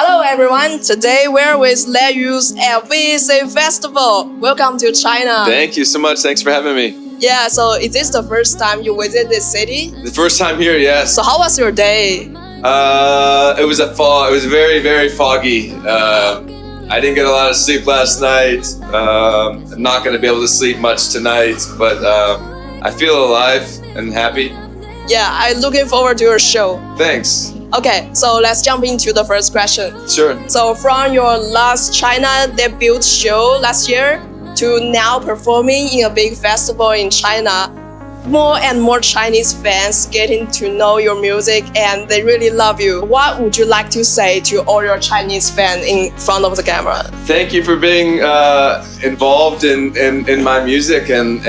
Hello everyone, today we're with Youth VAC Festival. Welcome to China. Thank you so much, thanks for having me. Yeah, so is this the first time you visit this city? The first time here, yes. So how was your day? It was very, very foggy. I didn't get a lot of sleep last night. I'm not going to be able to sleep much tonight, but I feel alive and happy. Yeah, I'm looking forward to your show. Thanks. Okay, so let's jump into the first question. Sure. So from your last China debut show last year to now performing in a big festival in China, more and more Chinese fans getting to know your music and they really love you. What would you like to say to all your Chinese fans in front of the camera? Thank you for being involved in my music and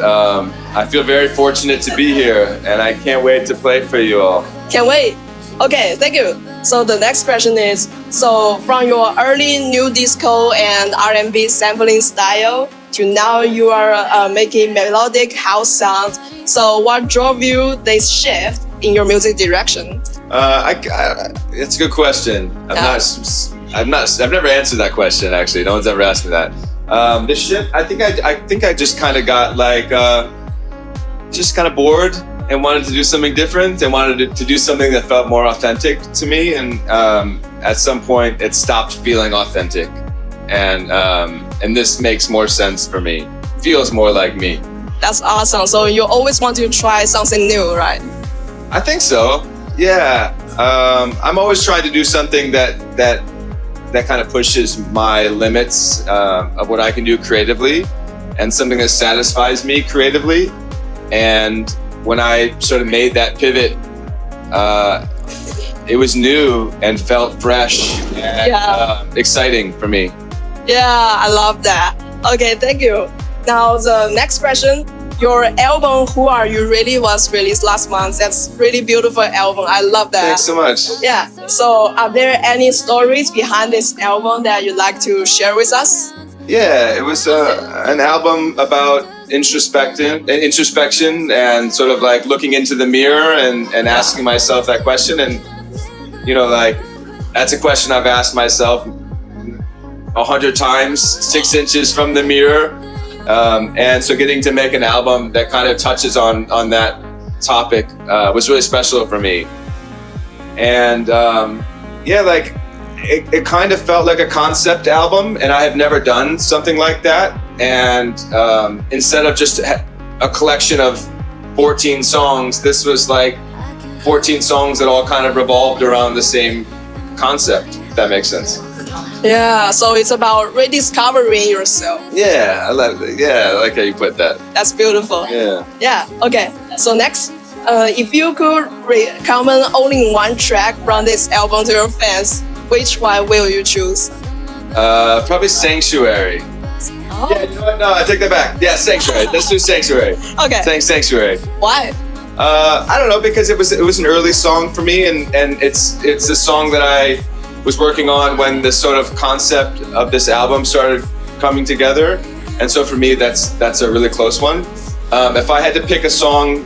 I feel very fortunate to be here and I can't wait to play for you all. Can't wait. Okay, thank you. So the next question is, so from your early new disco and R&B sampling style to now you are making melodic house sounds. So what drove you this shift in your music direction? It's a good question. I've never answered that question actually. No one's ever asked me that. The shift, I think I just kind of got like, just kind of bored and wanted to do something different and wanted to do something that felt more authentic to me. And at some point it stopped feeling authentic. And this makes more sense for me. Feels more like me. That's awesome. So you always want to try something new, right? I think so. Yeah. I'm always trying to do something that kind of pushes my limits of what I can do creatively and something that satisfies me creatively. And when I sort of made that pivot, it was new and felt fresh and exciting for me. Yeah, I love that. Okay, thank you. Now the next question. Your album, Who Are You Really, was released last month. That's really beautiful album. I love that. Thanks so much. Yeah. So are there any stories behind this album that you'd like to share with us? Yeah, it was an album about introspection and sort of like looking into the mirror and asking myself that question. And, you know, like, that's a question I've asked myself 100 times, 6 inches from the mirror. And so getting to make an album that kind of touches on that topic was really special for me. And yeah, like it kind of felt like a concept album and I have never done something like that. And instead of just a collection of 14 songs, this was like 14 songs that all kind of revolved around the same concept, if that makes sense. Yeah, so it's about rediscovering yourself. Yeah, I like how you put that. That's beautiful. Yeah. Yeah, okay. So next, if you could recommend only one track from this album to your fans, which one will you choose? Probably Sanctuary. Oh. Yeah, you know what? No, I take that back. Yeah, Sanctuary. Let's do Sanctuary. Okay. Sanctuary. Why? I don't know, because it was an early song for me, and it's a song that I was working on when the sort of concept of this album started coming together, and so for me that's a really close one. If I had to pick a song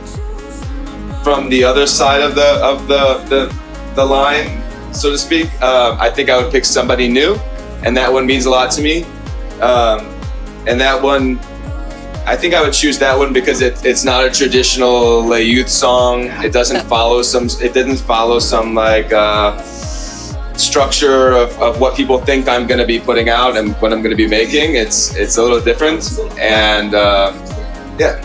from the other side of the line, so to speak, I think I would pick Somebody New, and that one means a lot to me. And that one, I think I would choose that one because it's not a traditional youth song. It doesn't follow some like structure of what people think I'm going to be putting out and what I'm going to be making. It's a little different, and yeah.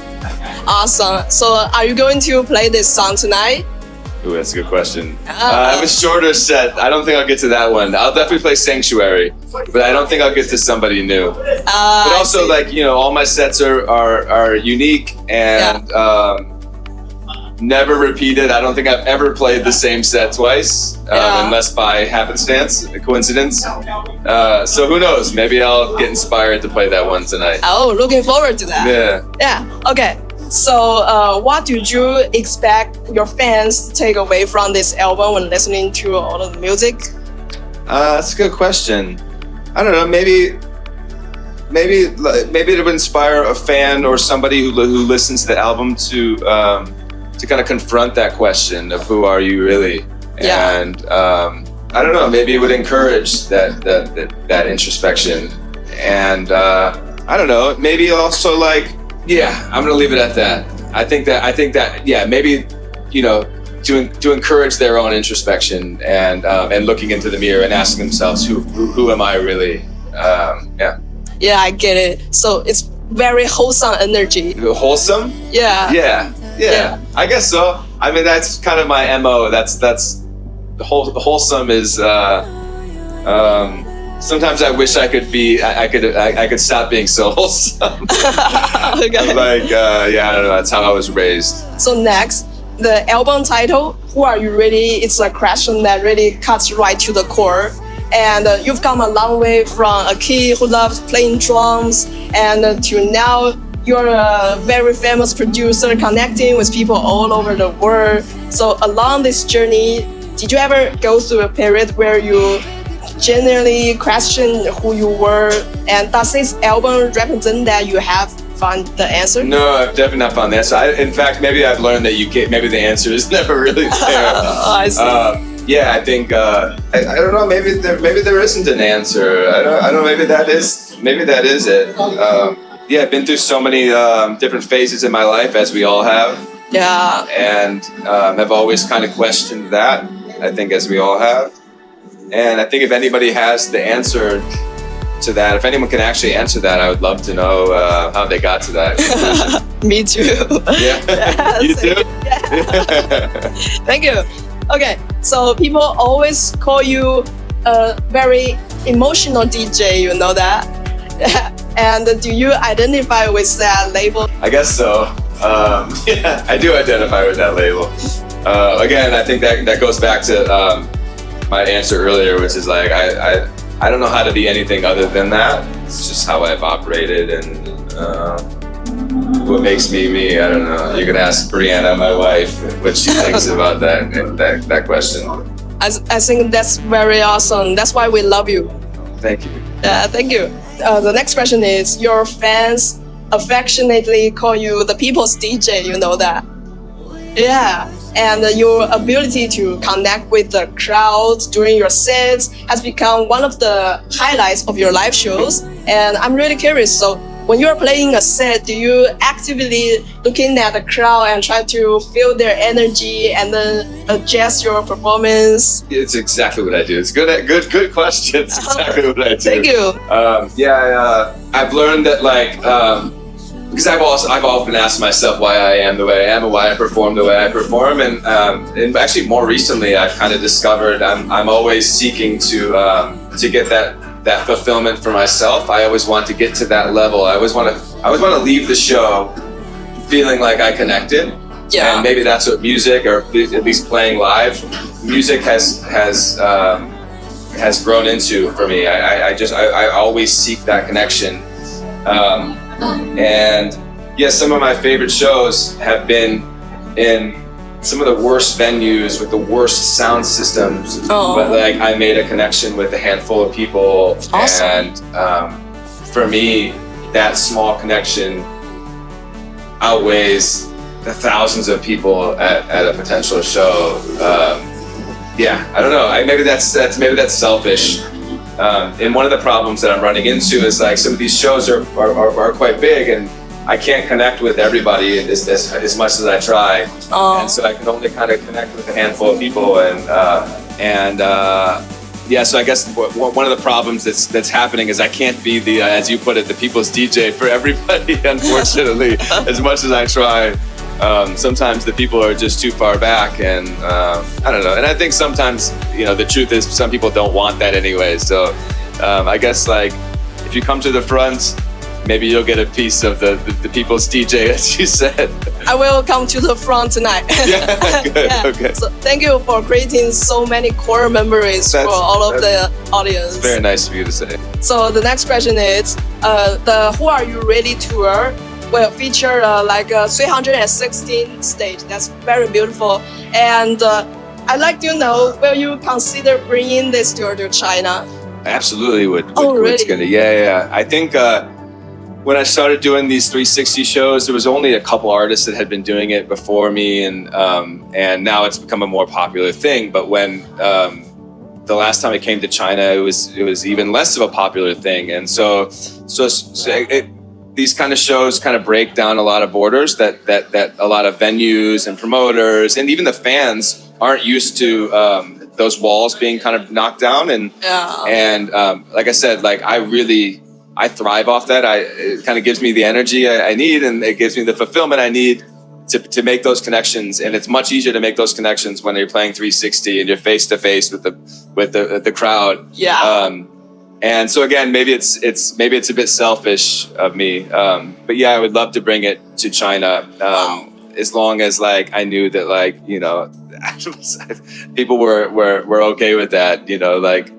Awesome. So are you going to play this song tonight? Ooh, that's a good question. I have a shorter set. I don't think I'll get to that one. I'll definitely play Sanctuary, but I don't think I'll get to Somebody New. But also, like, you know, all my sets are unique and never repeated. I don't think I've ever played the same set twice, unless by happenstance, a coincidence. So who knows? Maybe I'll get inspired to play that one tonight. Oh, looking forward to that. Yeah. Yeah. Okay. So, what did you expect your fans to take away from this album when listening to all of the music? That's a good question. I don't know. Maybe it would inspire a fan or somebody who listens to the album to kind of confront that question of who are you really, and I don't know, maybe it would encourage that introspection. And I don't know, maybe also like, yeah, I'm gonna leave it at that. I think that, yeah, maybe, you know, to encourage their own introspection and looking into the mirror and asking themselves, who am I really? Yeah. Yeah, I get it. So it's very wholesome energy. Wholesome? Yeah. Yeah. I guess so. I mean, that's kind of my MO. That's the wholesome is. Sometimes I wish I could be. I could stop being so wholesome. Okay. I'm like, yeah, I don't know. That's how I was raised. So next, the album title, Who Are You Really? It's a question that really cuts right to the core. And you've come a long way from a kid who loves playing drums and to now you're a very famous producer connecting with people all over the world. So along this journey, did you ever go through a period where you genuinely question who you were? And does this album represent that you have found the answer? No, I've definitely not found the answer. In fact, maybe I've learned that maybe the answer is never really there. I see. Yeah, I think I don't know. Maybe there isn't an answer. I don't know. Maybe that is it. Yeah, I've been through so many different phases in my life, as we all have. Yeah. And have always kind of questioned that. I think, as we all have. And I think if anybody has the answer to that, if anyone can actually answer that, I would love to know how they got to that conclusion. Me too. Yeah. You too? Yeah. Thank you. Okay, so people always call you a very emotional DJ, you know that? And do you identify with that label? I guess so. Yeah, I do identify with that label. Again, I think that goes back to my answer earlier, which is like, I don't know how to be anything other than that. It's just how I've operated and what makes me me. I don't know. You can ask Brianna, my wife, what she thinks about that question. I think that's very awesome. That's why we love you. Thank you. Thank you. The next question is, your fans affectionately call you the people's DJ, you know that? Yeah. And your ability to connect with the crowd during your sets has become one of the highlights of your live shows. And I'm really curious, so when you're playing a set, do you actively looking at the crowd and try to feel their energy and then adjust your performance? It's exactly what I do. It's good question. It's exactly what I do. Thank you. I've learned that because I've often asked myself why I am the way I am and why I perform the way I perform, and actually more recently I've kind of discovered I'm always seeking to get that fulfillment for myself. I always want to get to that level. I always want to leave the show feeling like I connected. Yeah. And maybe that's what music, or at least playing live music, has grown into for me. I always seek that connection. And yes, some of my favorite shows have been in some of the worst venues with the worst sound systems. Oh. But like, I made a connection with a handful of people. Awesome. And for me, that small connection outweighs the thousands of people at a potential show. Yeah, I don't know. Maybe that's selfish. And one of the problems that I'm running into is like some of these shows are quite big, and I can't connect with everybody as much as I try. And so I can only kind of connect with a handful of people, and yeah. So I guess one of the problems that's happening is I can't be the, as you put it, the people's DJ for everybody. Unfortunately, as much as I try. Sometimes the people are just too far back, and I don't know. And I think sometimes, the truth is some people don't want that anyway. So I guess like if you come to the front, maybe you'll get a piece of the people's DJ, as you said. I will come to the front tonight. Yeah, good. Yeah. Okay. So thank you for creating so many core memories for all of the audience. It's very nice of you to say. So the next question is, the Who Are You Really tour will feature like a 316 stage. That's very beautiful. And I'd like to know, will you consider bringing this tour to China? I absolutely would. Really? Yeah. I think when I started doing these 360 shows, there was only a couple artists that had been doing it before me, and now it's become a more popular thing. But when the last time I came to China, it was even less of a popular thing, and so these kind of shows kind of break down a lot of borders that a lot of venues and promoters and even the fans aren't used to those walls being kind of knocked down, and like I said, like I thrive off that. It kind of gives me the energy I need, and it gives me the fulfillment I need to make those connections. And it's much easier to make those connections when you're playing 360 and you're face to face with the crowd. Yeah. And so again, maybe it's a bit selfish of me, but yeah, I would love to bring it to China, as long as like I knew that, like, you know, people were okay with that. You know, like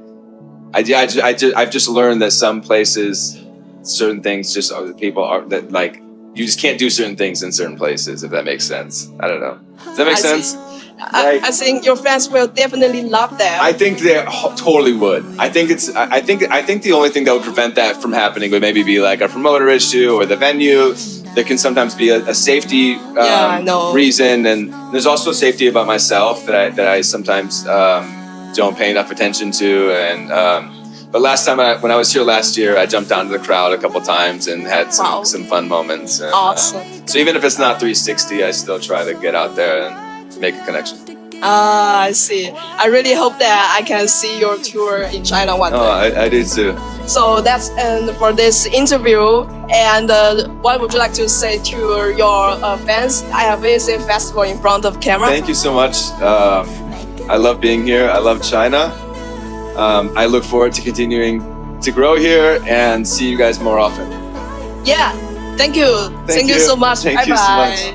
I've just learned that some places, certain things, just people are that like you just can't do certain things in certain places. If that makes sense, I don't know. Does that make sense? I think your fans will definitely love that. I think they totally would. I think the only thing that would prevent that from happening would maybe be like a promoter issue or the venue. There can sometimes be a safety reason, and there's also safety about myself that I sometimes don't pay enough attention to. And but last time when I was here last year, I jumped onto the crowd a couple times and had some fun moments. And, awesome. So even if it's not 360, I still try to get out there and make a connection. I see. I really hope that I can see your tour in China one day. Oh, I do too. So that's for this interview. And what would you like to say to your fans? I have visited festival in front of camera. Thank you so much. I love being here. I love China. I look forward to continuing to grow here and see you guys more often. Yeah. Thank you. Thank you so much. Thank you so much.